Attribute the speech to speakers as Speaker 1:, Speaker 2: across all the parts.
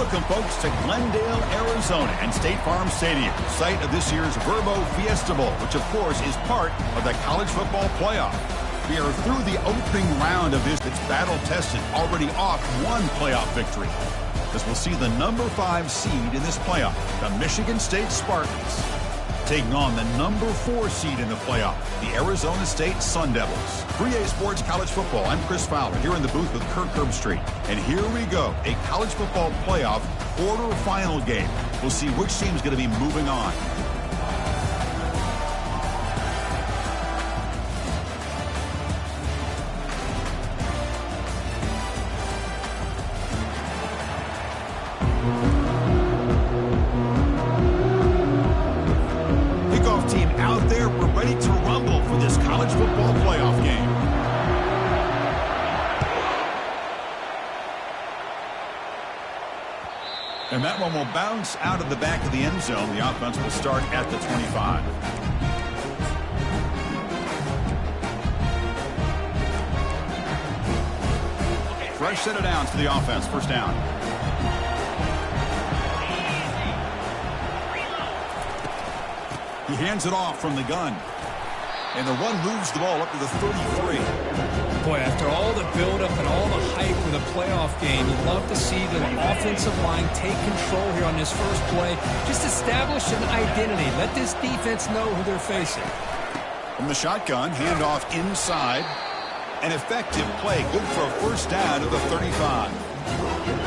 Speaker 1: Welcome, folks, to Glendale, Arizona, and State Farm Stadium, site of this year's Verbo Fiesta Bowl, which, of course, is part of the college football playoff. We are through the opening round of this that's battle-tested, already off one playoff victory, as we'll see the number 5 seed in this playoff, the Michigan State Spartans, taking on the number 4 seed in the playoff, the Arizona State Sun Devils. 3A Sports College Football, I'm Chris Fowler, here in the booth with Kirk Herbstreit. And here we go, a college football playoff quarterfinal game. We'll see which team's going to be moving on. And that one will bounce out of the back of the end zone. The offense will start at the 25. Fresh set of downs to the offense. First down. He hands it off from the gun. And the run moves the ball up to the 33.
Speaker 2: Boy, after all the buildup and all the hype with a playoff game, you'd love to see the offensive line take control here on this first play. Just establish an identity. Let this defense know who they're facing.
Speaker 1: From the shotgun, handoff inside. An effective play. Good for a first down to the 35.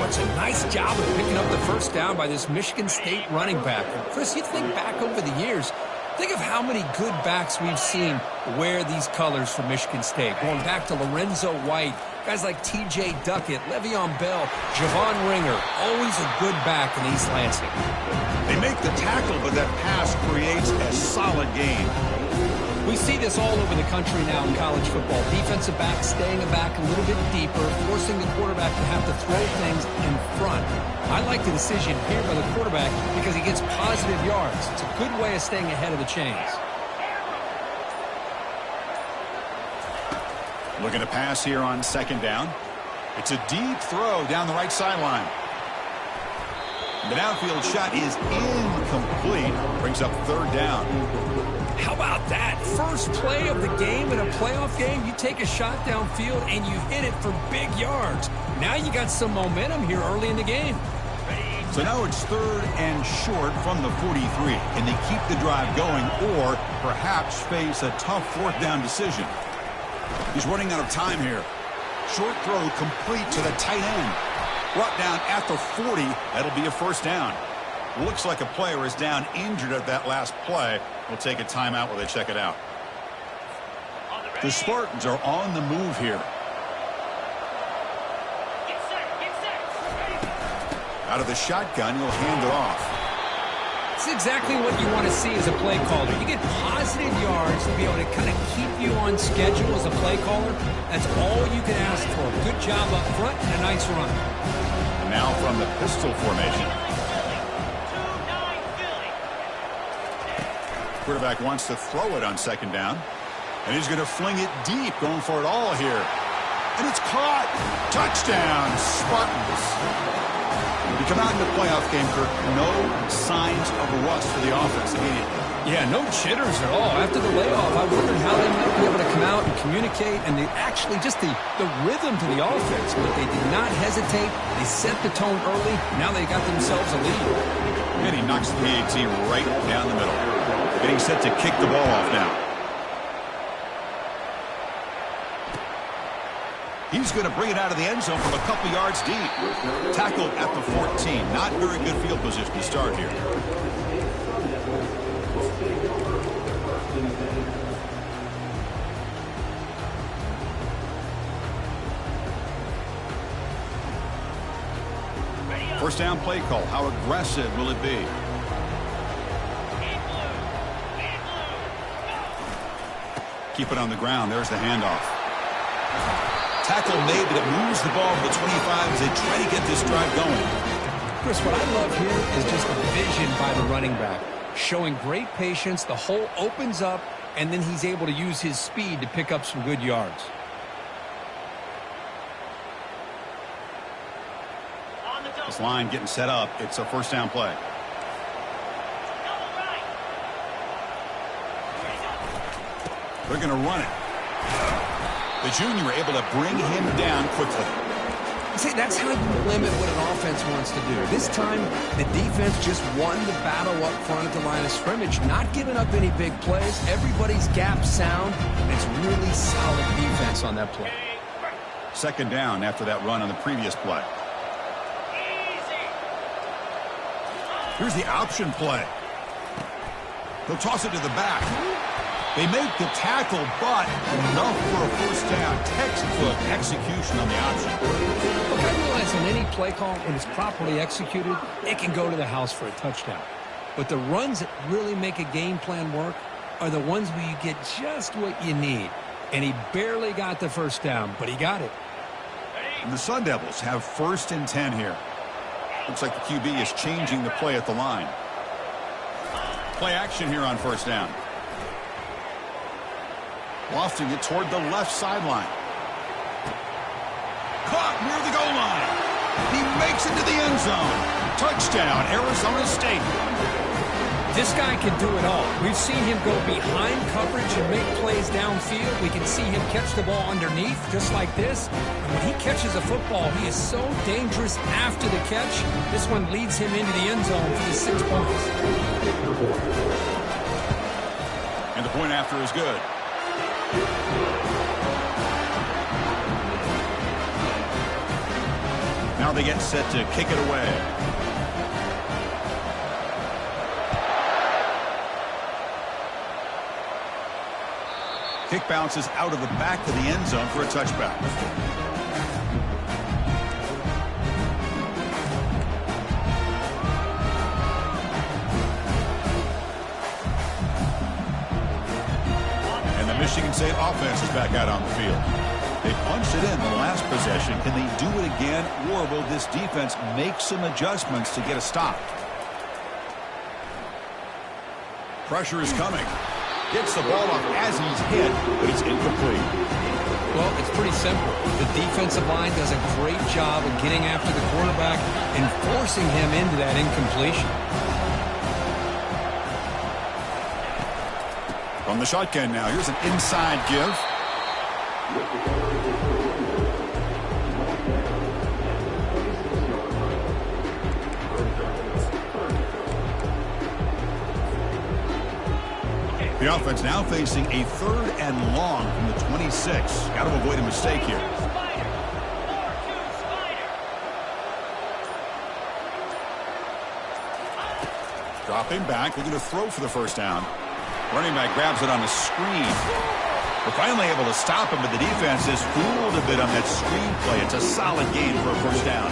Speaker 2: What's a nice job of picking up the first down by this Michigan State running back. Chris, you think back over the years, think of how many good backs we've seen wear these colors for Michigan State. Going back to Lorenzo White, guys like T.J. Duckett, Le'Veon Bell, Javon Ringer, always a good back in East Lansing.
Speaker 1: They make the tackle, but that pass creates a solid gain.
Speaker 2: We see this all over the country now in college football. Defensive backs staying back a little bit deeper, forcing the quarterback to have to throw things in front. I like the decision here by the quarterback because he gets positive yards. It's a good way of staying ahead of the chains.
Speaker 1: Looking to pass here on second down. It's a deep throw down the right sideline. The downfield shot is incomplete. Brings up third down.
Speaker 2: How about that? First play of the game in a playoff game, you take a shot downfield and you hit it for big yards. Now you got some momentum here early in the game.
Speaker 1: So now it's third and short from the 43. Can they keep the drive going or perhaps face a tough fourth down decision? He's running out of time here. Short throw complete to the tight end. Brought down at the 40. That'll be a first down. Looks like a player is down injured at that last play. We'll take a timeout while they check it out. The Spartans are on the move here. Out of the shotgun, he'll hand it off.
Speaker 2: It's exactly what you want to see as a play caller. You get positive yards to be able to kind of keep you on schedule as a play caller. That's all you can ask for. Good job up front and a nice run.
Speaker 1: And now from the pistol formation. Quarterback wants to throw it on second down. And he's going to fling it deep, going for it all here. And it's caught. Touchdown, Spartans. We come out in the playoff game, Kirk, no signs of rust for the offense immediately.
Speaker 2: Yeah, no jitters at all. After the layoff, I wondered how they might be able to come out and communicate and actually just the rhythm to the offense. But they did not hesitate. They set the tone early. Now they got themselves a lead.
Speaker 1: And he knocks the PAT right down the middle. Getting set to kick the ball off now. He's going to bring it out of the end zone from a couple yards deep. Tackled at the 14. Not very good field position to start here. First down play call. How aggressive will it be? Keep it on the ground. There's the handoff. Tackle made, but it moves the ball to the 25 as they try to get this drive going.
Speaker 2: Chris, what I love here is just the vision by the running back. Showing great patience. The hole opens up, and then he's able to use his speed to pick up some good yards.
Speaker 1: This line getting set up. It's a first down play. They're going to run it. The junior able to bring him down quickly.
Speaker 2: See, that's how you limit what an offense wants to do. This time, the defense just won the battle up front at the line of scrimmage, not giving up any big plays. Everybody's gap sound. It's really solid defense on that play.
Speaker 1: Second down after that run on the previous play. Here's the option play. They'll toss it to the back. They make the tackle, but enough for a first down. Textbook execution on the option.
Speaker 2: Look, I realize on any play call, when it's properly executed, it can go to the house for a touchdown. But the runs that really make a game plan work are the ones where you get just what you need. And he barely got the first down, but he got it.
Speaker 1: And the Sun Devils have 1st and 10 here. Looks like the QB is changing the play at the line. Play action here on first down. Lofting it toward the left sideline. Caught near the goal line. He makes it to the end zone. Touchdown, Arizona State.
Speaker 2: This guy can do it all. We've seen him go behind coverage and make plays downfield. We can see him catch the ball underneath, just like this. And when he catches a football, he is so dangerous after the catch. This one leads him into the end zone for the 6 points.
Speaker 1: And the point after is good. Now they get set to kick it away. Kick bounces out of the back of the end zone for a touchback. And the Michigan State offense is back out on the field. They punched it in the last possession. Can they do it again, or will this defense make some adjustments to get a stop? Pressure is coming. Gets the ball off as he's hit, but it's incomplete.
Speaker 2: Well, it's pretty simple. The defensive line does a great job of getting after the quarterback and forcing him into that incompletion.
Speaker 1: From the shotgun now, here's an inside give. The offense now facing a 3rd and long from the 26. Got to avoid a mistake here. Dropping back, looking to throw for the first down. Running back grabs it on a screen. We're finally able to stop him, but the defense is fooled a bit on that screen play. It's a solid gain for a first down.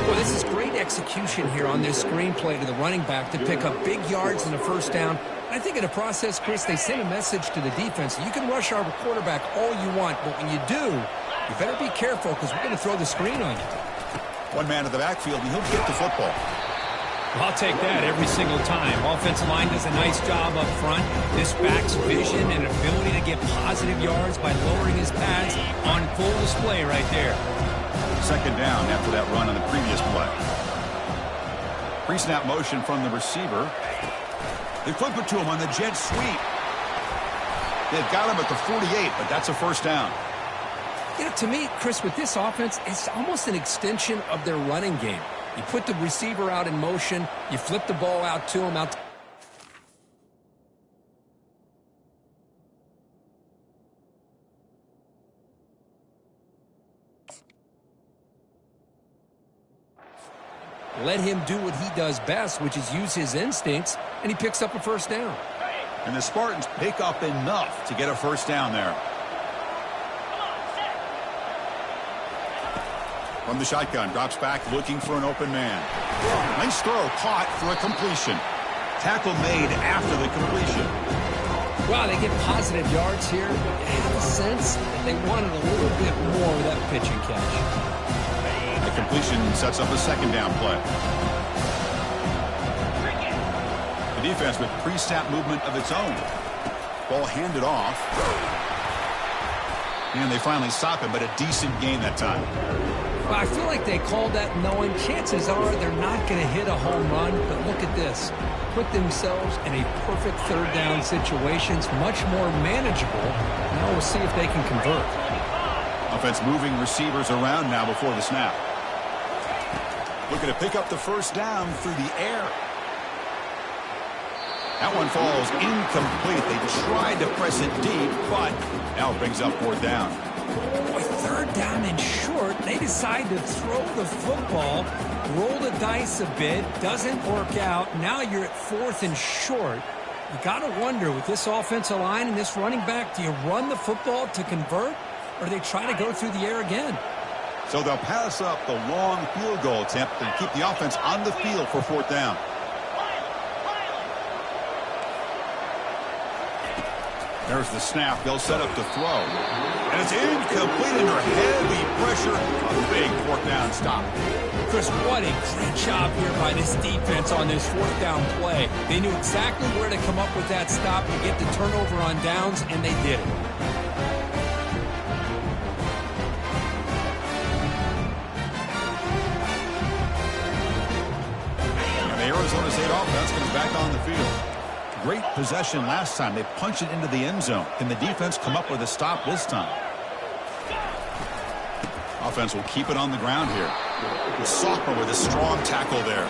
Speaker 2: Well, this is great execution here on this screen play to the running back to pick up big yards in the first down. I think in the process, Chris, they send a message to the defense. You can rush our quarterback all you want, but when you do, you better be careful because we're going to throw the screen on you.
Speaker 1: One man in the backfield, and he'll get the football.
Speaker 2: Well, I'll take that every single time. Offensive line does a nice job up front. This back's vision and ability to get positive yards by lowering his pads on full display right there.
Speaker 1: Second down after that run on the previous play. Pre-snap motion from the receiver. They flip it to him on the jet sweep. They've got him at the 48, but that's a first down.
Speaker 2: You know, to me, Chris, with this offense, it's almost an extension of their running game. You put the receiver out in motion, you flip the ball out to him. Let him do what he does best, which is use his instincts, and he picks up a first down.
Speaker 1: And the Spartans pick up enough to get a first down there. From the shotgun, drops back looking for an open man. Nice throw, caught for a completion. Tackle made after the completion.
Speaker 2: Wow, they get positive yards here. I have a sense that they wanted a little bit more of that pitch and catch.
Speaker 1: The completion sets up a second down play. The defense with pre-snap movement of its own. Ball handed off. And they finally stop him, but a decent gain that time.
Speaker 2: Well, I feel like they called that knowing chances are they're not going to hit a home run, but look at this. Put themselves in a perfect third down situations, much more manageable. Now we'll see if they can convert.
Speaker 1: Offense moving receivers around now before the snap. Looking to pick up the first down through the air. That one falls incomplete. They tried to press it deep, but now it brings up fourth down.
Speaker 2: Boy, third down and short. They decide to throw the football, roll the dice a bit, doesn't work out. Now you're at fourth and short. You got to wonder, with this offensive line and this running back, do you run the football to convert, or do they try to go through the air again?
Speaker 1: So they'll pass up the long field goal attempt and keep the offense on the field for fourth down. There's the snap. They'll set up to throw. And it's incomplete under heavy pressure. A big fourth down stop.
Speaker 2: Chris, what a great job here by this defense on this fourth down play. They knew exactly where to come up with that stop to get the turnover on downs, and they did it.
Speaker 1: And the Arizona State offense comes back on the field. Great possession last time. They punched it into the end zone. Can the defense come up with a stop this time? Offense will keep it on the ground here. The sophomore with a strong tackle there.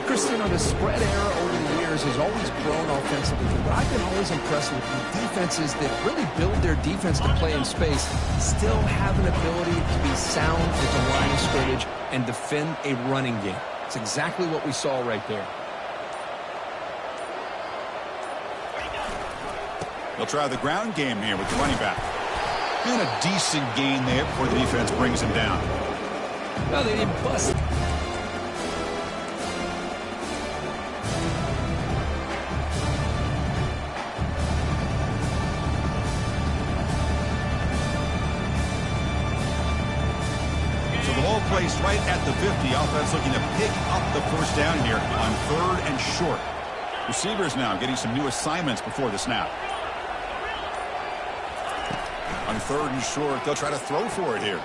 Speaker 2: Chris, the spread era over the years has always grown offensively, but I've been always impressed with the defenses that really build their defense to play in space, still have an ability to be sound at the line of scrimmage and defend a running game. It's exactly what we saw right there.
Speaker 1: They'll try the ground game here with the running back. And a decent gain there before the defense brings him down.
Speaker 2: Well, they didn't bust.
Speaker 1: So the ball placed right at the 50. Offense looking to pick up the first down here on third and short. Receivers now getting some new assignments before the snap. On third and short, they'll try to throw for it here.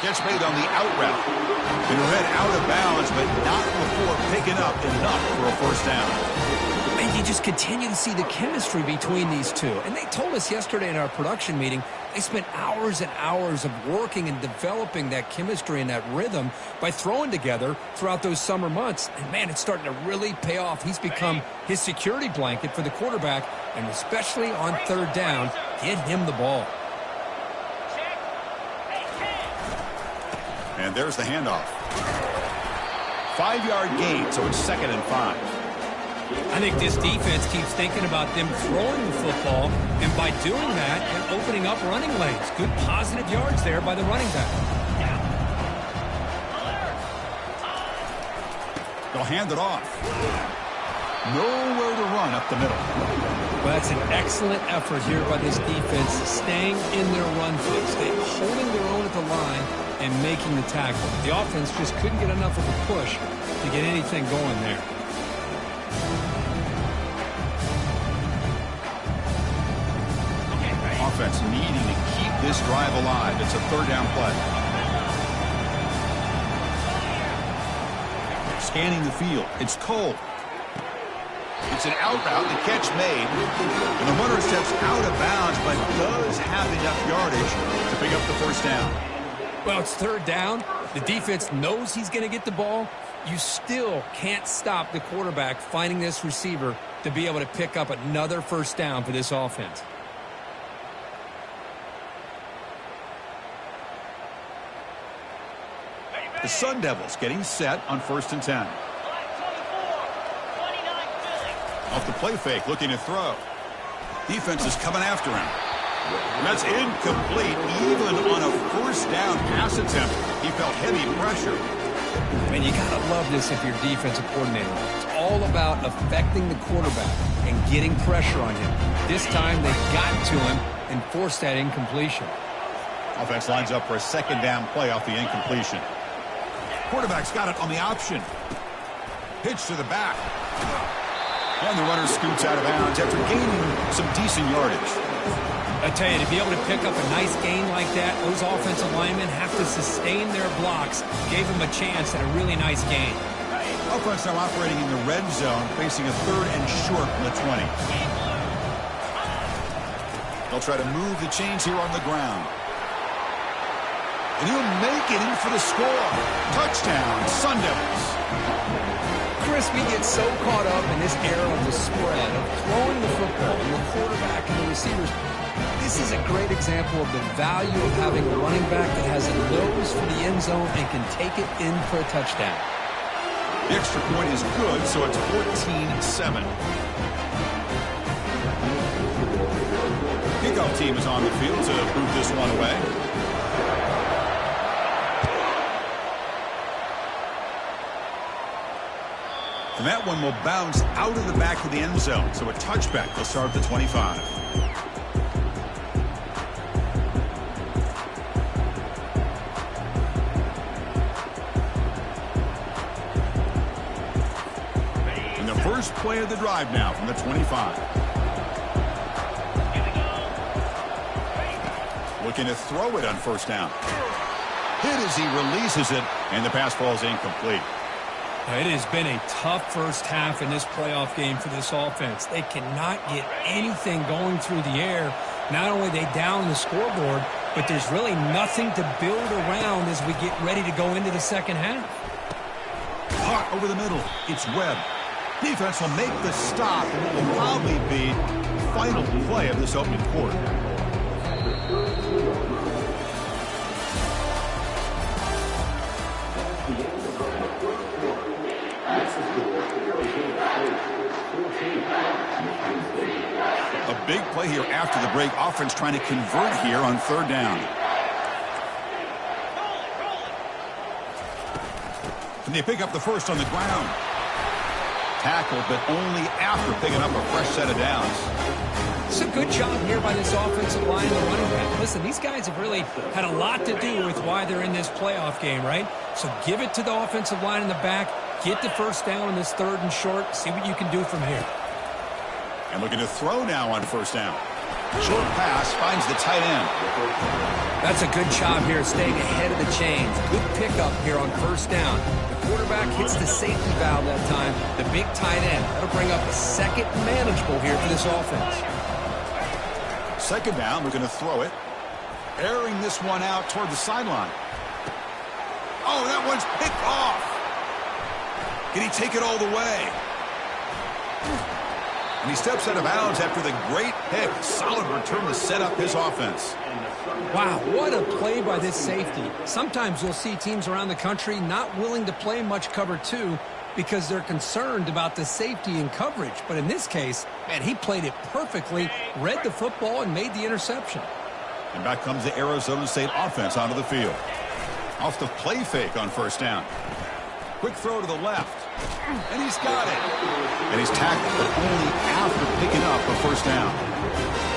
Speaker 1: Catch made on the out route. And read out of bounds, but not before picking up enough for a first down.
Speaker 2: And you just continue to see the chemistry between these two. And they told us yesterday in our production meeting, they spent hours and hours of working and developing that chemistry and that rhythm by throwing together throughout those summer months. And, man, it's starting to really pay off. He's become his security blanket for the quarterback, and especially on third down, get him the ball.
Speaker 1: And there's the handoff. 5-yard gain, so it's 2nd and 5.
Speaker 2: I think this defense keeps thinking about them throwing the football, and by doing that, they're opening up running lanes. Good positive yards there by the running back.
Speaker 1: They'll hand it off. Nowhere to run up the middle.
Speaker 2: Well, that's an excellent effort here by this defense, staying in their run phase. They're holding their own at the line and making the tackle. The offense just couldn't get enough of a push to get anything going there.
Speaker 1: Offense needing to keep this drive alive. It's a third down play. Scanning the field. It's Cole. It's an out route. The catch made. And the runner steps out of bounds, but does have enough yardage to pick up the first down.
Speaker 2: Well, it's third down. The defense knows he's going to get the ball. You still can't stop the quarterback finding this receiver to be able to pick up another first down for this offense.
Speaker 1: The Sun Devils getting set on 1st and 10. Off the play fake, looking to throw. Defense is coming after him. And that's incomplete. Even on a first down pass attempt, he felt heavy pressure.
Speaker 2: Man, you got to love this if you're defensive coordinator. It's all about affecting the quarterback and getting pressure on him. This time they got to him and forced that incompletion.
Speaker 1: Offense lines up for a 2nd down play off the incompletion. Quarterback's got it on the option. Pitch to the back. And the runner scoots out of bounds after gaining some decent yardage.
Speaker 2: I tell you, to be able to pick up a nice gain like that, those offensive linemen have to sustain their blocks. Gave them a chance at a really nice gain.
Speaker 1: Offense now operating in the red zone, facing a 3rd and short from the 20. They'll try to move the chains here on the ground. And he'll make it in for the score. Touchdown, Sun Devils.
Speaker 2: Chris, we get so caught up in this era of the spread, of throwing the football, and the quarterback and the receivers. This is a great example of the value of having a running back that has a nose for the end zone and can take it in for a touchdown.
Speaker 1: The extra point is good, so it's 14-7. Kickoff team is on the field to boot this one away. And that one will bounce out of the back of the end zone, so a touchback will start at the 25. First play of the drive now from the 25. Looking to throw it on first down. Hit as he releases it, and the pass falls incomplete.
Speaker 2: It has been a tough first half in this playoff game for this offense. They cannot get anything going through the air. Not only are they down the scoreboard, but there's really nothing to build around as we get ready to go into the second half.
Speaker 1: Caught over the middle. It's Webb. Defense will make the stop, and it will probably be the final play of this opening quarter. A big play here after the break. Offense trying to convert here on 3rd down. And they pick up the first on the ground. Tackled, but only after picking up a fresh set of downs.
Speaker 2: It's a good job here by this offensive line and the running back. Listen, these guys have really had a lot to do with why they're in this playoff game, right? So give it to the offensive line in the back. Get the first down in this 3rd and short. See what you can do from here.
Speaker 1: And looking to throw now on first down. Short pass finds the tight end.
Speaker 2: That's a good job here staying ahead of the chains. Good pickup here on first down. The quarterback hits the safety valve that time. The big tight end. That'll bring up a second manageable here for this offense.
Speaker 1: 2nd down, we're going to throw it. Airing this one out toward the sideline. Oh, that one's picked off. Can he take it all the way? And he steps out of bounds after the great pick. Solid return to set up his offense.
Speaker 2: Wow, what a play by this safety. Sometimes you'll see teams around the country not willing to play much cover 2 because they're concerned about the safety and coverage. But in this case, man, he played it perfectly, read the football, and made the interception.
Speaker 1: And back comes the Arizona State offense onto the field. Off the play fake on first down. Quick throw to the left. And he's got it. And he's tackled, but only after picking up a first down.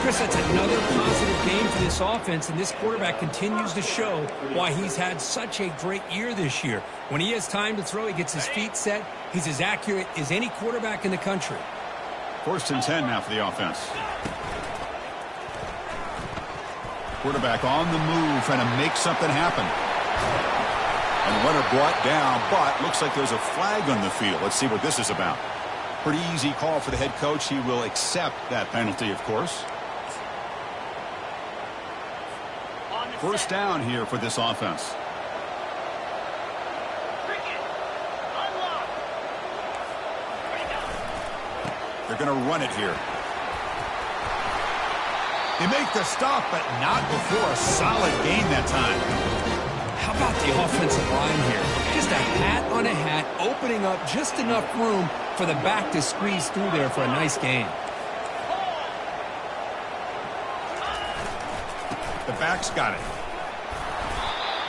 Speaker 2: Chris, that's another positive game for this offense, and this quarterback continues to show why he's had such a great year this year. When he has time to throw, he gets his feet set. He's as accurate as any quarterback in the country.
Speaker 1: 1st and 10 now for the offense. Quarterback on the move, trying to make something happen. And the runner brought down, but looks like there's a flag on the field. Let's see what this is about. Pretty easy call for the head coach. He will accept that penalty, of course. First down here for this offense. They're going to run it here. They make the stop, but not before a solid gain that time.
Speaker 2: How about the offensive line here? Just a hat on a hat, opening up just enough room for the back to squeeze through there for a nice gain.
Speaker 1: The back's got it.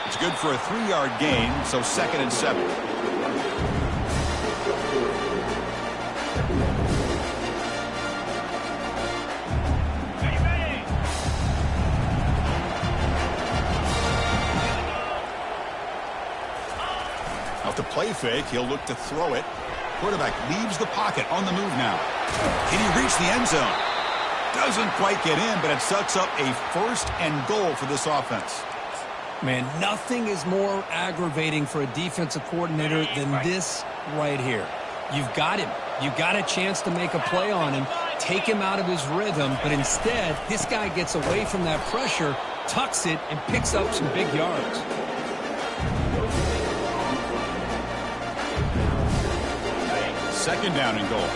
Speaker 1: It's good for a 3-yard gain, so 2nd and 7. Off the play fake, he'll look to throw it. Quarterback leaves the pocket on the move now. Can he reach the end zone? Doesn't quite get in, but it sets up a 1st and goal for this offense.
Speaker 2: Man, nothing is more aggravating for a defensive coordinator than this right here. You've got him. You've got a chance to make a play on him, take him out of his rhythm, but instead, this guy gets away from that pressure, tucks it, and picks up some big yards.
Speaker 1: Second down and goal.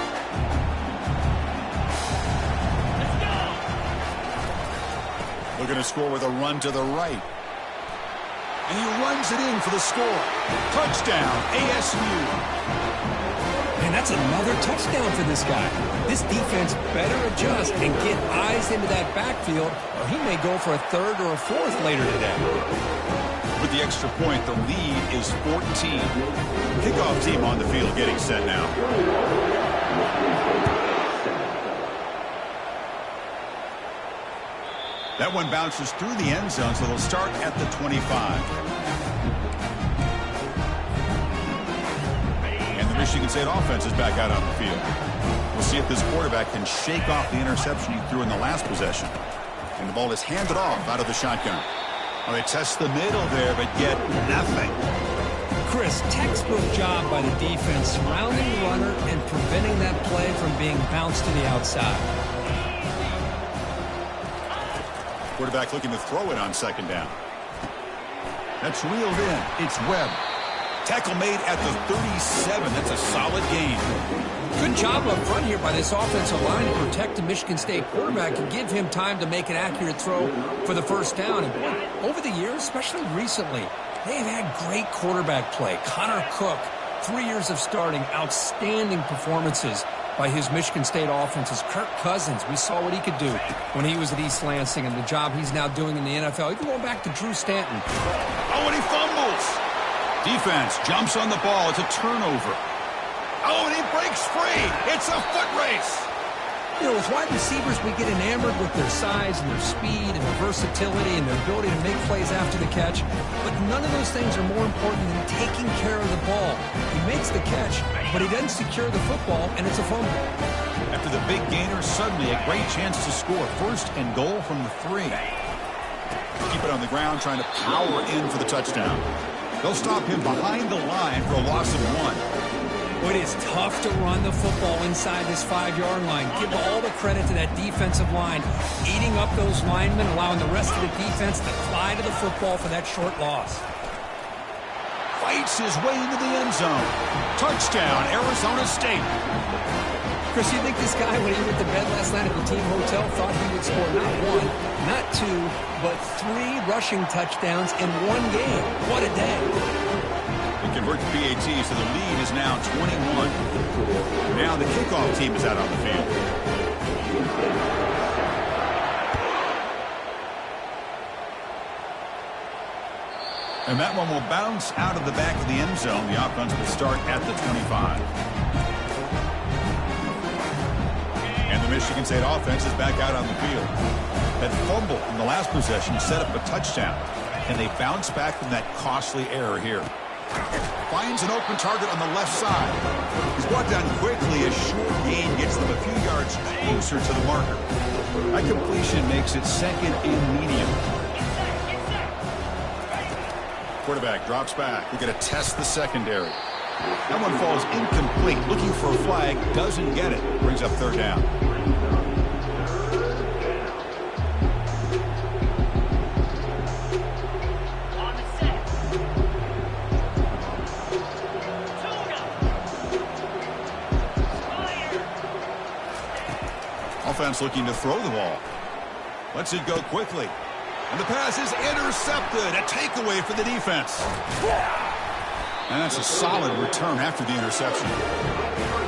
Speaker 1: Looking to score with a run to the right. And he runs it in for the score. Touchdown, ASU.
Speaker 2: And that's another touchdown for this guy. This defense better adjust and get eyes into that backfield, or he may go for a 3rd or a 4th later today.
Speaker 1: With the extra point, the lead is 14. Kickoff team on the field getting set now. That one bounces through the end zone, so they'll start at the 25. And the Michigan State offense is back out on the field. We'll see if this quarterback can shake off the interception he threw in the last possession. And the ball is handed off out of the shotgun. Well, they test the middle there, but get nothing.
Speaker 2: Chris, textbook job by the defense surrounding the runner and preventing that play from being bounced to the outside.
Speaker 1: Quarterback looking to throw it on 2nd down. That's reeled in. It's Webb. Tackle made at the 37. That's a solid gain.
Speaker 2: Good job up front here by this offensive line to protect the Michigan State quarterback and give him time to make an accurate throw for the 1st down. And over the years, especially recently, they've had great quarterback play. Connor Cook, 3 years of starting, outstanding performances by his Michigan State offenses. Kirk Cousins, we saw what he could do when he was at East Lansing and the job he's now doing in the NFL. Even going back to Drew Stanton.
Speaker 1: Oh, and he fumbles. Defense jumps on the ball. It's a turnover. Oh, and he breaks free. It's a foot race.
Speaker 2: You know, with wide receivers, we get enamored with their size and their speed and their versatility and their ability to make plays after the catch. But none of those things are more important than taking care of the ball. He makes the catch, but he doesn't secure the football, and it's a fumble.
Speaker 1: After the big gainer, suddenly a great chance to score. 1st and goal from the 3. Keep it on the ground, trying to power in for the touchdown. They'll stop him behind the line for a loss of 1.
Speaker 2: It is tough to run the football inside this 5-yard line. Give all the credit to that defensive line, eating up those linemen, allowing the rest of the defense to fly to the football for that short loss.
Speaker 1: Fights his way into the end zone. Touchdown, Arizona State.
Speaker 2: Chris, you think this guy, when he went to bed last night at the team hotel, thought he would score not 1, not 2, but 3 rushing touchdowns in 1 game? What a day.
Speaker 1: They convert the PATs, so the lead is now 21. Now the kickoff team is out on the field. And that one will bounce out of the back of the end zone. The offense will start at the 25. And the Michigan State offense is back out on the field. That fumble in the last possession set up a touchdown. And they bounce back from that costly error here. Finds an open target on the left side. He's brought down quickly. A short gain gets them a few yards closer to the marker. That completion makes it 2nd and medium. Quarterback drops back. We're going to test the secondary. That one falls incomplete. Looking for a flag. Doesn't get it. Brings up 3rd down. Offense looking to throw the ball. Lets it go quickly. And the pass is intercepted. A takeaway for the defense. And that's a solid return after the interception.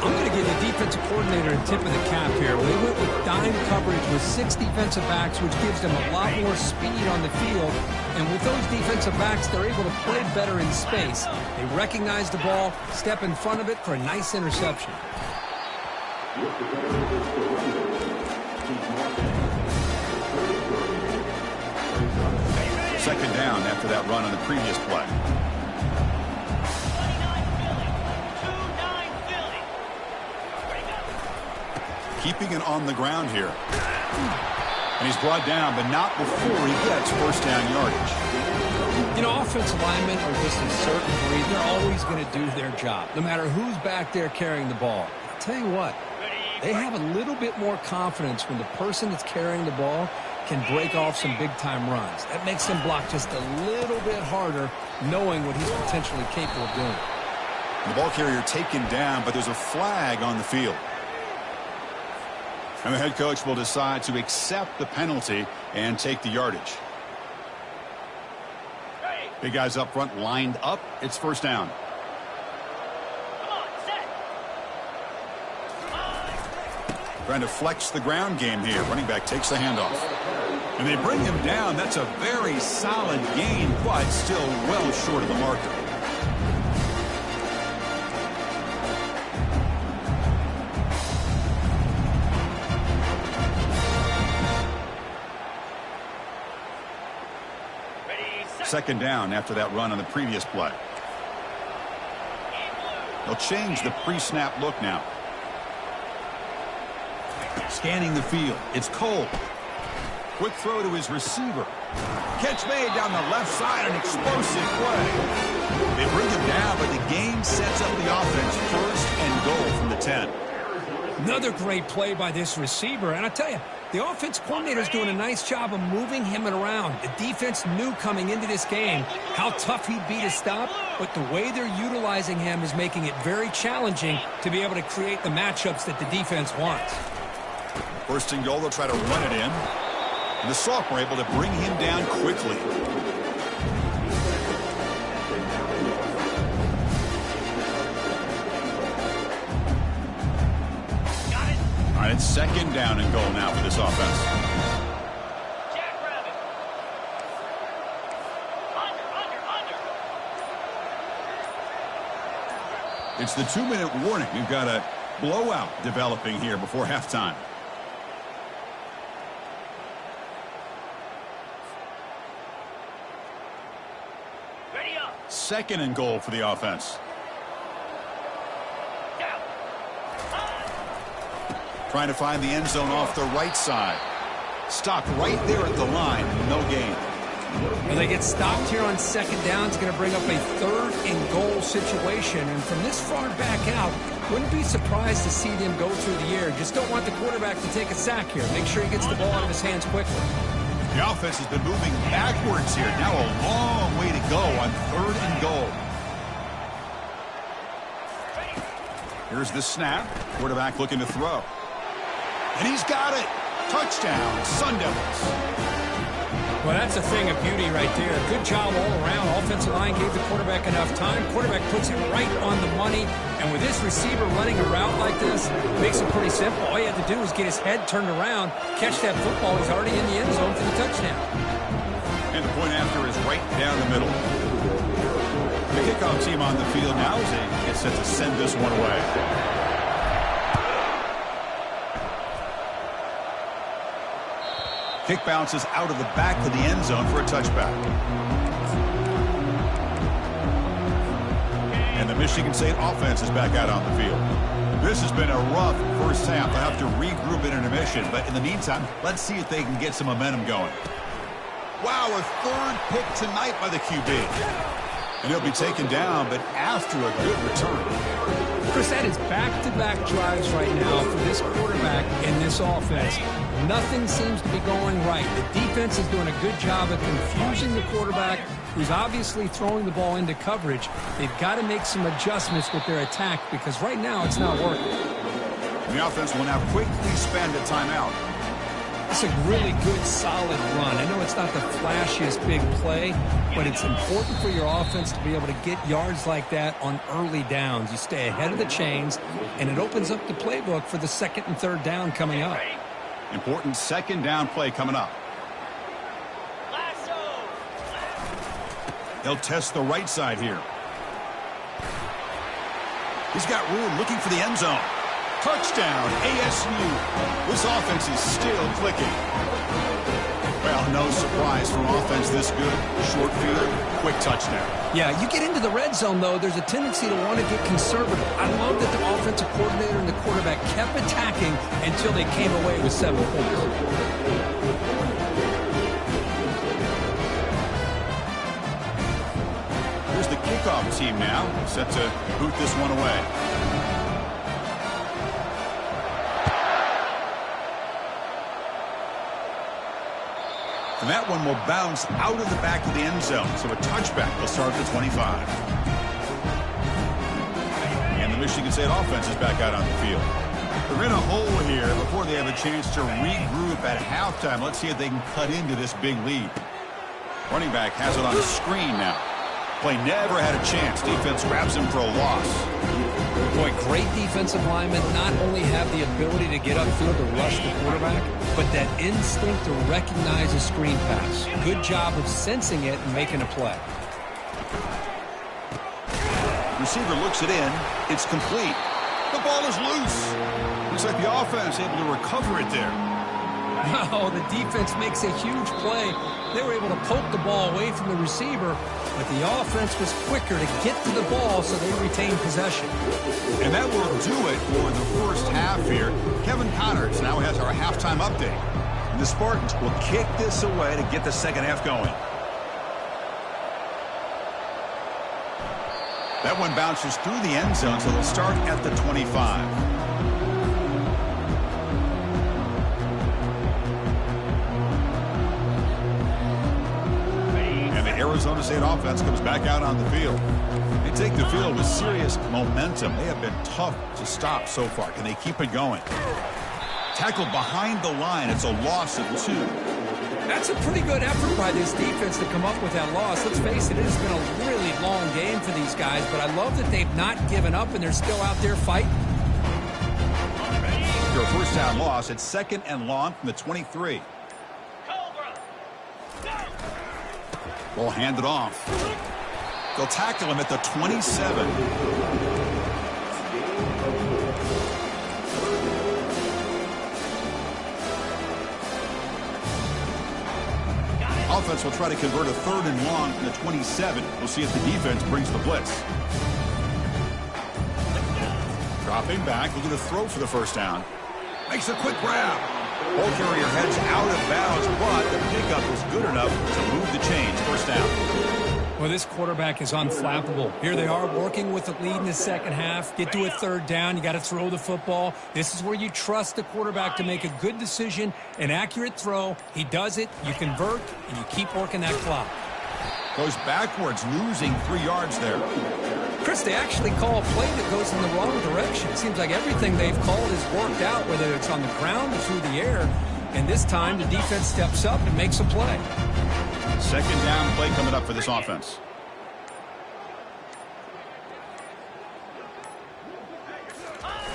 Speaker 2: I'm going to give the defensive coordinator a tip of the cap here. They went with dime coverage with 6 defensive backs, which gives them a lot more speed on the field. And with those defensive backs, they're able to play better in space. They recognize the ball, step in front of it for a nice interception.
Speaker 1: Second down after that run on the previous play. keeping it on the ground here. And he's brought down, but not before he gets first down yardage.
Speaker 2: You know, offensive linemen are just a certain breed. They're always going to do their job, no matter who's back there carrying the ball. I'll tell you what, they have a little bit more confidence when the person that's carrying the ball can break off some big-time runs. That makes him block just a little bit harder, knowing what he's potentially capable of doing.
Speaker 1: The ball carrier taken down, but there's a flag on the field. And the head coach will decide to accept the penalty and take the yardage. Big guys up front lined up. It's first down. Trying to flex the ground game here. Running back takes the handoff. And they bring him down. That's a very solid gain, but still well short of the marker. Second down after that run on the previous play. They'll change the pre-snap look now. Scanning the field. It's Cole. Quick throw to his receiver. Catch made down the left side. An explosive play. They bring him down, but the game sets up the offense. First and goal from the 10.
Speaker 2: Another great play by this receiver. And I tell you, the offense coordinator's doing a nice job of moving him around. The defense knew coming into this game how tough he'd be to stop, but the way they're utilizing him is making it very challenging to be able to create the matchups that the defense wants.
Speaker 1: First and goal, they'll try to run it in. And the sophomore able to bring him down quickly. All right, it's second down and goal now for this offense.
Speaker 3: Jackrabbit. Under.
Speaker 1: It's the 2-minute warning. We've got a blowout developing here before halftime.
Speaker 3: Ready up.
Speaker 1: Second and goal for the offense.
Speaker 3: Down.
Speaker 1: Trying to find the end zone off the right side. Stopped right there at the line. No gain.
Speaker 2: Well, they get stopped here on second down. It's going to bring up a third and goal situation. And from this far back out, wouldn't be surprised to see them go through the air. Just don't want the quarterback to take a sack here. Make sure he gets the ball out of his hands quickly.
Speaker 1: The offense has been moving backwards here. Now a long way to go on third and goal. Here's the snap. Quarterback looking to throw. And he's got it. Touchdown, Sun Devils.
Speaker 2: Well, that's a thing of beauty right there. Good job all around. Offensive line gave the quarterback enough time. Quarterback puts it right on the money. And with this receiver running a route like this, it makes it pretty simple. All you have to do is get his head turned around, catch that football. He's already in the end zone for the touchdown.
Speaker 1: And the point after is right down the middle. The kickoff team on the field now as they get set to send this one away. Kick bounces out of the back of the end zone for a touchback. And the Michigan State offense is back out on the field. This has been a rough first half. They'll have to regroup in intermission. But in the meantime, let's see if they can get some momentum going. Wow, a third pick tonight by the QB. And he'll be taken down, but after a good return.
Speaker 2: Chris, that is back-to-back drives right now for this quarterback and this offense. Nothing seems to be going right. The defense is doing a good job of confusing the quarterback, who's obviously throwing the ball into coverage. They've got to make some adjustments with their attack because right now it's not working.
Speaker 1: And the offense will now quickly spend a timeout.
Speaker 2: It's a really good, solid run. I know it's not the flashiest big play, but it's important for your offense to be able to get yards like that on early downs. You stay ahead of the chains, and it opens up the playbook for the second and third down coming up.
Speaker 1: Important second down play coming up. They'll test the right side here. He's got room looking for the end zone. Touchdown, ASU. This offense is still clicking. Well, no surprise from offense this good. Short field, quick touchdown.
Speaker 2: Yeah, you get into the red zone, though, there's a tendency to want to get conservative. I love that the offensive coordinator and the quarterback kept attacking until they came away with 7 points.
Speaker 1: Here's the kickoff team now, set to boot this one away. And that one will bounce out of the back of the end zone. So a touchback will start at the 25. And the Michigan State offense is back out on the field. They're in a hole here before they have a chance to regroup at halftime. Let's see if they can cut into this big lead. Running back has it on the screen now. Play never had a chance. Defense grabs him for a loss.
Speaker 2: Boy, great defensive linemen not only have the ability to get upfield to rush the quarterback, but that instinct to recognize a screen pass. Good job of sensing it and making a play.
Speaker 1: Receiver looks it in. It's complete. The ball is loose. Looks like the offense able to recover it there.
Speaker 2: Oh, the defense makes a huge play. They were able to poke the ball away from the receiver, but the offense was quicker to get to the ball, so they retained possession.
Speaker 1: And that will do it for the first half here. Kevin Connors now has our halftime update. The Spartans will kick this away to get the second half going. That one bounces through the end zone, so they'll start at the 25. Arizona State offense comes back out on the field. They take the field with serious momentum. They have been tough to stop so far. Can they keep it going? Tackled behind the line. It's a loss of 2.
Speaker 2: That's a pretty good effort by this defense to come up with that loss. Let's face it, it has been a really long game for these guys, but I love that they've not given up and they're still out there fighting.
Speaker 1: Your first down loss. It's 2nd and long from the 23. Ball handed off. They'll tackle him at the 27. Offense will try to convert a 3rd and long from the 27. We'll see if the defense brings the blitz. Dropping back, looking to throw for the first down. Makes a quick grab. Ball carrier heads out of bounds, but the pickup was good enough to move the chains. First down.
Speaker 2: Well, this quarterback is unflappable. Here they are working with the lead in the second half. Get to a 3rd down. You got to throw the football. This is where you trust the quarterback to make a good decision, an accurate throw. He does it. You convert, and you keep working that clock.
Speaker 1: Goes backwards, losing 3 yards there.
Speaker 2: Chris, they actually call a play that goes in the wrong direction. It seems like everything they've called has worked out, whether it's on the ground or through the air. And this time, the defense steps up and makes a play.
Speaker 1: 2nd down play coming up for this offense.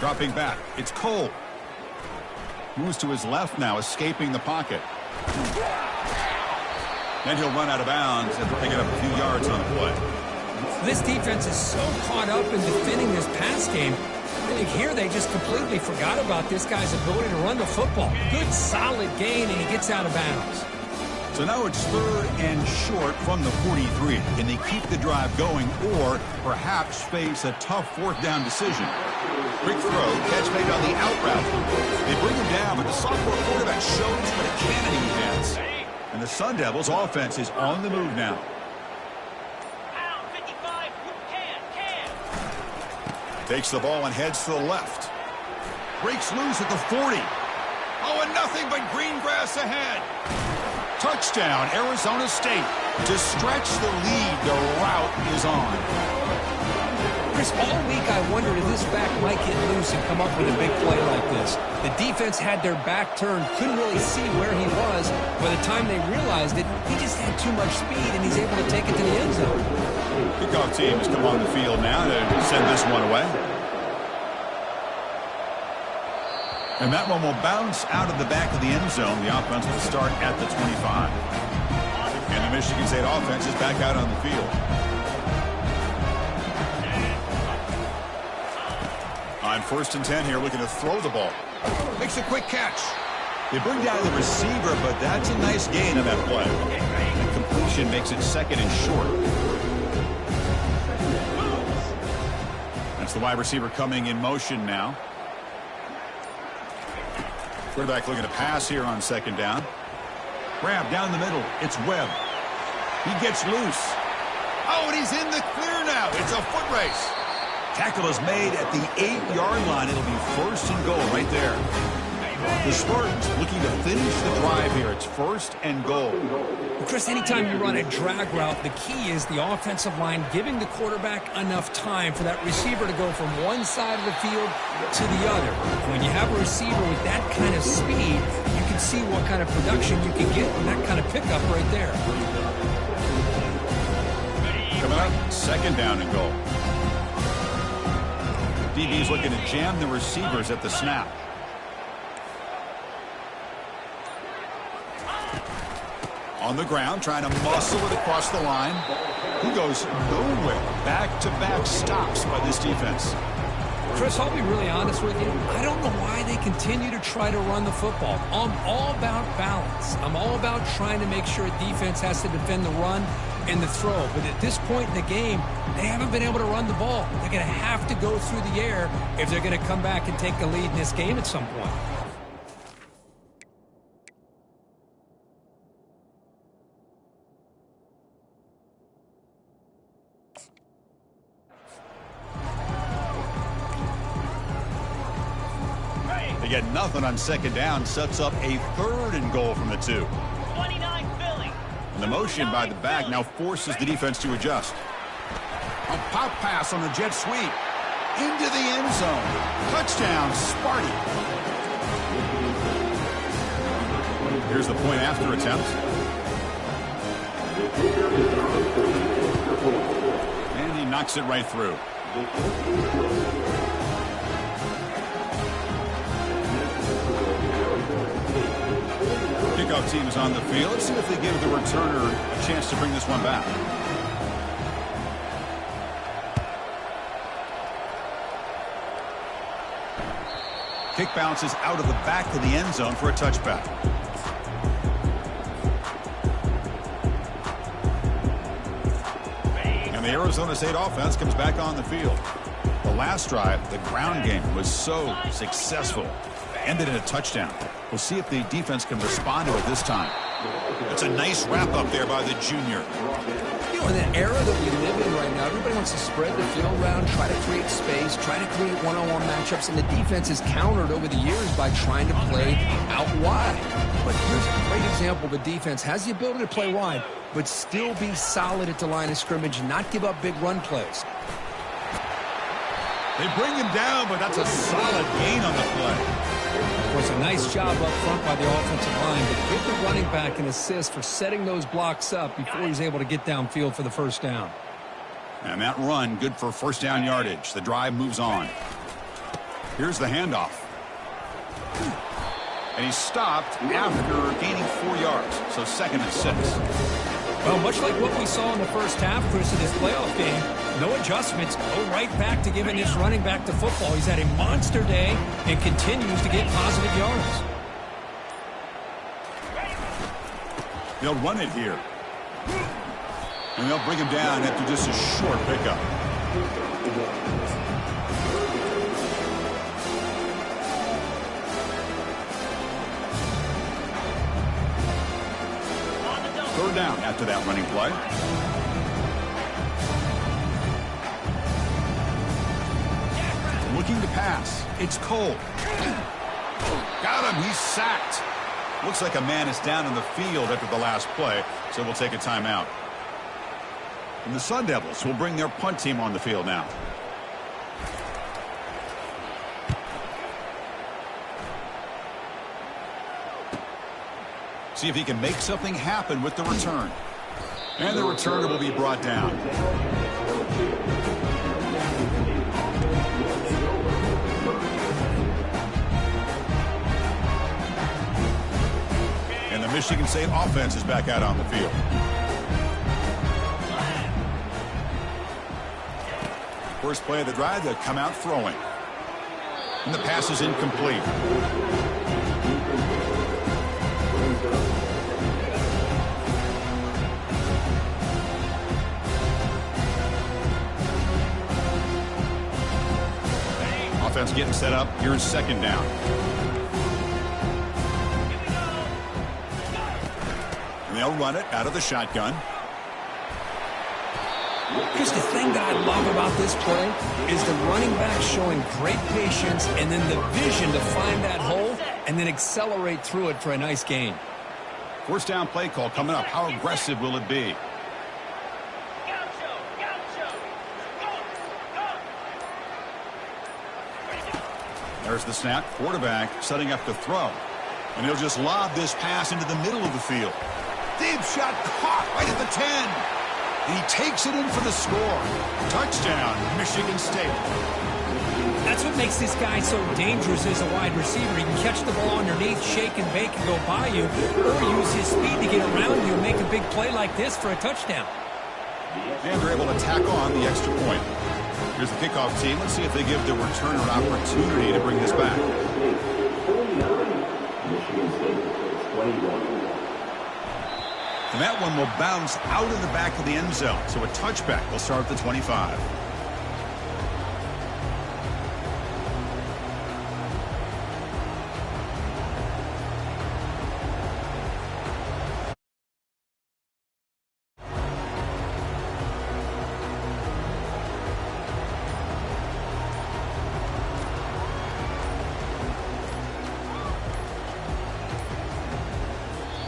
Speaker 1: Dropping back. It's Cole. Moves to his left now, escaping the pocket. Then he'll run out of bounds after picking up a few yards on the play.
Speaker 2: This defense is so caught up in defending this pass game. I think here they just completely forgot about this guy's ability to run the football. Good, solid gain, and he gets out of bounds.
Speaker 1: So now it's 3rd and short from the 43. Can they keep the drive going or perhaps face a tough 4th down decision? Quick throw, catch made on the out route. They bring him down, but the sophomore quarterback shows what a cannon he has. And the Sun Devils offense is on the move now. Takes the ball and heads to the left. Breaks loose at the 40. Oh, and nothing but green grass ahead. Touchdown, Arizona State. To stretch the lead, the route is on.
Speaker 2: Chris, all week I wondered if this back might get loose and come up with a big play like this. The defense had their back turned, couldn't really see where he was. By the time they realized it, he just had too much speed, and he's able to take it to the end zone.
Speaker 1: Kickoff team has come on the field now to send this one away. And that one will bounce out of the back of the end zone. The offense will start at the 25. And the Michigan State offense is back out on the field. On 1st and 10 here, looking to throw the ball. Makes a quick catch. They bring down the receiver, but that's a nice gain on that play. The completion makes it 2nd and short. That's the wide receiver coming in motion now. Quarterback looking to pass here on 2nd down. Grab down the middle. It's Webb. He gets loose. Oh, and he's in the clear now. It's a foot race. Tackle is made at the 8-yard line. It'll be 1st and goal right there. The Spartans looking to finish the drive here. It's 1st and goal.
Speaker 2: Well, Chris, anytime you run a drag route, the key is the offensive line giving the quarterback enough time for that receiver to go from one side of the field to the other. And when you have a receiver with that kind of speed, you can see what kind of production you can get from that kind of pickup right there.
Speaker 1: Coming up, 2nd down and goal. DB's looking to jam the receivers at the snap. On the ground, trying to muscle it across the line. He goes nowhere. Back-to-back stops by this defense.
Speaker 2: Chris, I'll be really honest with you. I don't know why they continue to try to run the football. I'm all about balance. I'm all about trying to make sure defense has to defend the run and the throw. But at this point in the game, they haven't been able to run the ball. They're going to have to go through the air if they're going to come back and take the lead in this game at some point.
Speaker 1: They get nothing on 2nd down, sets up a 3rd and goal from the 2.
Speaker 3: 29 Philly.
Speaker 1: And the motion by the back now forces the defense to adjust. A pop pass on the jet sweep. Into the end zone. Touchdown, Sparty. Here's the point after attempt. And he knocks it right through. Kickoff team is on the field. Let's see if they give the returner a chance to bring this one back. Kick bounces out of the back of the end zone for a touchback. And the Arizona State offense comes back on the field. The last drive, the ground game was so successful. Ended in a touchdown. We'll see if the defense can respond to it this time. It's a nice wrap-up there by the junior.
Speaker 2: You know, in the era that we live in right now, everybody wants to spread the field around, try to create space, try to create one-on-one matchups, and the defense has countered over the years by trying to play out wide. But here's a great example. The defense has the ability to play wide, but still be solid at the line of scrimmage and not give up big run plays.
Speaker 1: They bring him down, but that's a solid gain on the play.
Speaker 2: Well, it's a nice job up front by the offensive line, but give the running back an assist for setting those blocks up before he's able to get downfield for the 1st down.
Speaker 1: And that run, good for 1st down yardage. The drive moves on. Here's the handoff. And he stopped after gaining 4 yards, so 2nd and 6.
Speaker 2: Well, much like what we saw in the first half, Chris, in this playoff game, no adjustments, go right back to giving this running back to football. He's had a monster day and continues to get positive yards.
Speaker 1: They'll run it here. And they'll bring him down after just a short pickup. Third down after that running play. Looking to pass. It's Cole. Got him. He's sacked. Looks like a man is down in the field after the last play, so we'll take a timeout. And the Sun Devils will bring their punt team on the field now. See if he can make something happen with the return. And the returner will be brought down. And the Michigan State offense is back out on the field. First play of the drive, they'll come out throwing. And the pass is incomplete. Offense getting set up. Here's second down. And they'll run it out of the shotgun.
Speaker 2: Just the thing that I love about this play is the running back showing great patience and then the vision to find that hole and then accelerate through it for a nice gain.
Speaker 1: First down play call coming up. How aggressive will it be? There's the snap. Quarterback setting up to throw. And he'll just lob this pass into the middle of the field. Deep shot caught right at the 10. And he takes it in for the score. Touchdown, Michigan State.
Speaker 2: That's what makes this guy so dangerous as a wide receiver. He can catch the ball underneath, shake and bake and go by you, or use his speed to get around you and make a big play like this for a touchdown.
Speaker 1: And they're able to tack on the extra point. Here's the kickoff team. Let's see if they give the returner an opportunity to bring this back. And that one will bounce out of the back of the end zone. So a touchback will start at the 25.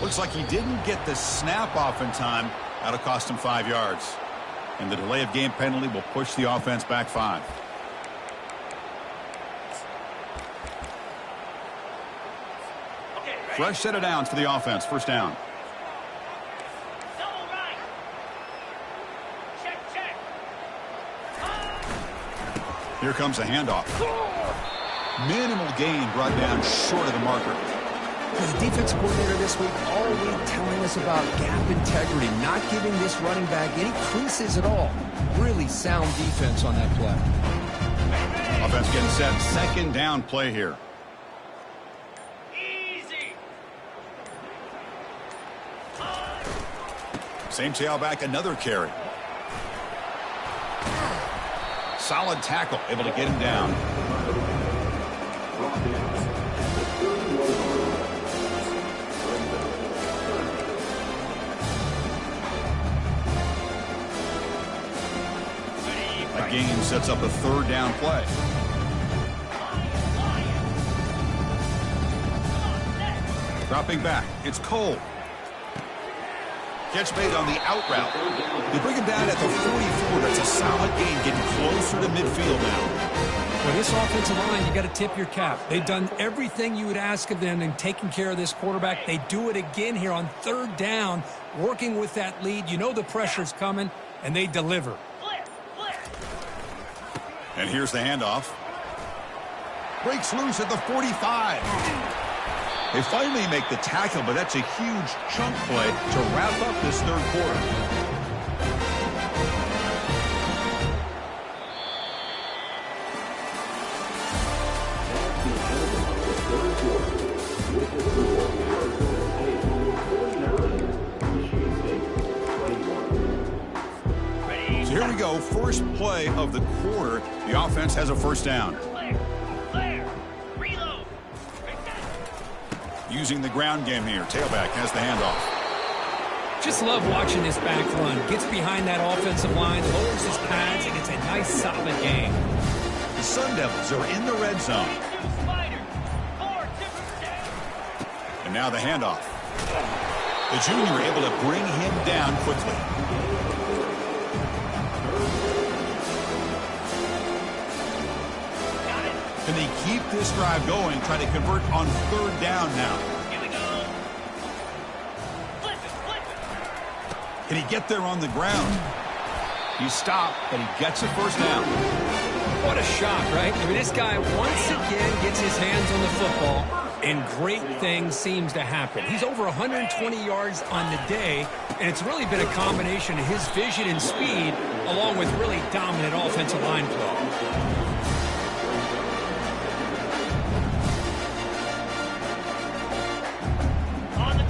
Speaker 1: Looks like he didn't get the snap off in time. That'll cost him 5 yards. And the delay of game penalty will push the offense back 5. Fresh set of downs for the offense. First down. Here comes a handoff. Minimal gain brought down short of the marker.
Speaker 2: The defense coordinator this week all week telling us about gap integrity, not giving this running back any creases at all. Really sound defense on that play.
Speaker 1: Offense getting set. Second down play here.
Speaker 3: Easy.
Speaker 1: Same tailback, another carry. Solid tackle, able to get him down. A gain sets up a third down play. Dropping back, it's Cole. Catch made on the out route. They bring him down at the 44. That's a solid gain, getting closer to midfield now.
Speaker 2: For this offensive line, you got to tip your cap. They've done everything you would ask of them in taking care of this quarterback. They do it again here on third down, working with that lead. You know the pressure's coming, and they deliver.
Speaker 1: And here's the handoff. Breaks loose at the 45. They finally make the tackle, but that's a huge chunk play to wrap up this third quarter. So here we go, first play of the quarter. The offense has a first down. Using the ground game here. Tailback has the handoff.
Speaker 2: Just love watching this back run. Gets behind that offensive line, lowers his pads, and it's a nice, solid game.
Speaker 1: The Sun Devils are in the red zone. And now the handoff. The junior able to bring him down quickly. Can they keep this drive going, trying to convert on third down now?
Speaker 3: Here we go. Flip it.
Speaker 1: Can he get there on the ground? He stopped, but he gets a first down.
Speaker 2: What a shot, right? I mean, this guy once again gets his hands on the football, and great things seems to happen. He's over 120 yards on the day, and it's really been a combination of his vision and speed, along with really dominant offensive line play.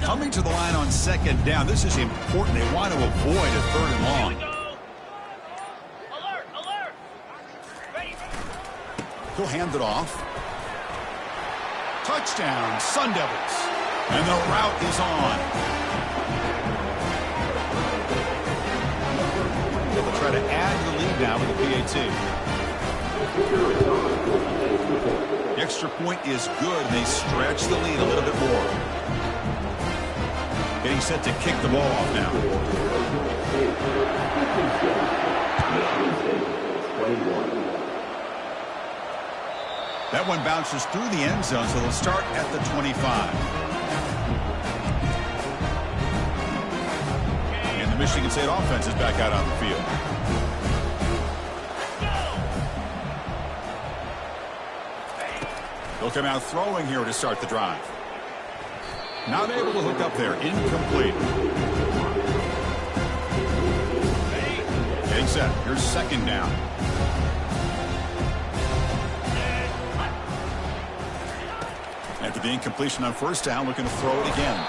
Speaker 1: Coming to the line on second down. This is important. They want to avoid a third and long.
Speaker 3: Alert, alert. Ready.
Speaker 1: He'll hand it off. Touchdown, Sun Devils. And the route is on. They'll try to add the lead now with the PAT. The extra point is good, and they stretch the lead a little bit more. Getting set to kick the ball off now. That one bounces through the end zone, so they'll start at the 25. And the Michigan State offense is back out on the field. They'll come out throwing here to start the drive. Not able to hook up there. Incomplete. Getting set. Here's second down. After the incompletion on first down, looking to throw it again.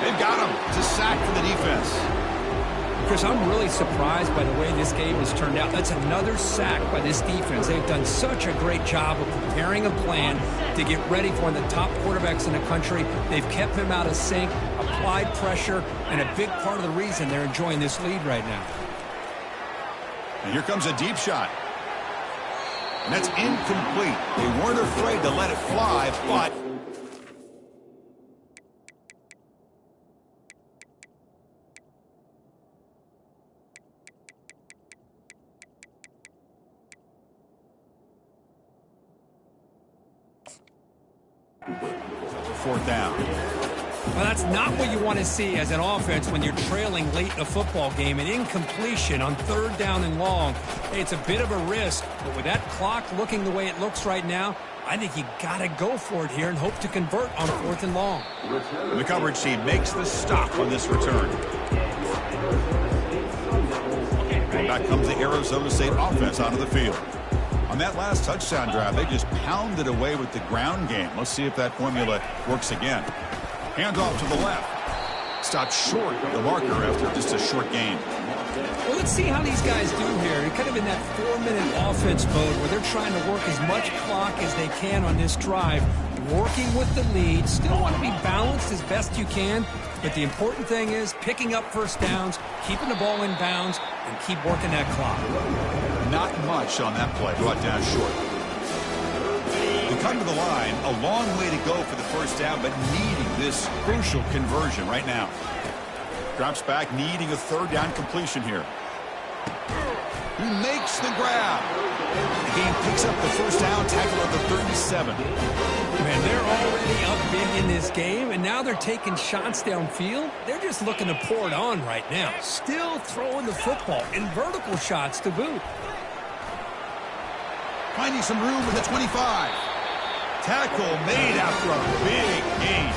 Speaker 1: They've got him. It's a sack for the defense.
Speaker 2: Chris, I'm really surprised by the way this game has turned out. That's another sack by this defense. They've done such a great job of preparing a plan to get ready for one of the top quarterbacks in the country. They've kept him out of sync, applied pressure, and a big part of the reason they're enjoying this lead right now.
Speaker 1: And here comes a deep shot. And that's incomplete. They weren't afraid to let it fly, but... fourth down.
Speaker 2: Well, that's not what you want to see as an offense when you're trailing late in a football game. An incompletion on third down and long. Hey, it's a bit of a risk, but with that clock looking the way it looks right now, I think you got to go for it here and hope to convert on fourth and long.
Speaker 1: The coverage team makes the stop on this return. Back comes the Arizona State offense onto the field. On that last touchdown drive, they just pounded away with the ground game. Let's see if that formula works again. Handoff to the left. Stopped short of the marker after just a short gain.
Speaker 2: Well, let's see how these guys do here. They're kind of in that 4-minute offense mode where they're trying to work as much clock as they can on this drive, working with the lead. Still want to be balanced as best you can, but the important thing is picking up first downs, keeping the ball in bounds, and keep working that clock.
Speaker 1: Not much on that play. Brought down short. They come to the line. A long way to go for the first down, but needing this crucial conversion right now. Drops back, needing a third down completion here. He makes the grab. The game picks up the first down, tackle at the 37.
Speaker 2: Man, they're already up big in this game, and now they're taking shots downfield. They're just looking to pour it on right now. Still throwing the football in vertical shots to boot.
Speaker 1: Finding some room with the 25. Tackle made after a big gain.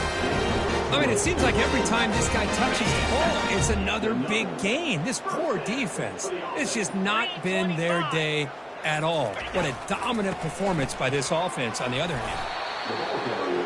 Speaker 2: I mean, it seems like every time this guy touches the ball, it's another big gain. This poor defense, it's just not been their day at all. What a dominant performance by this offense on the other hand.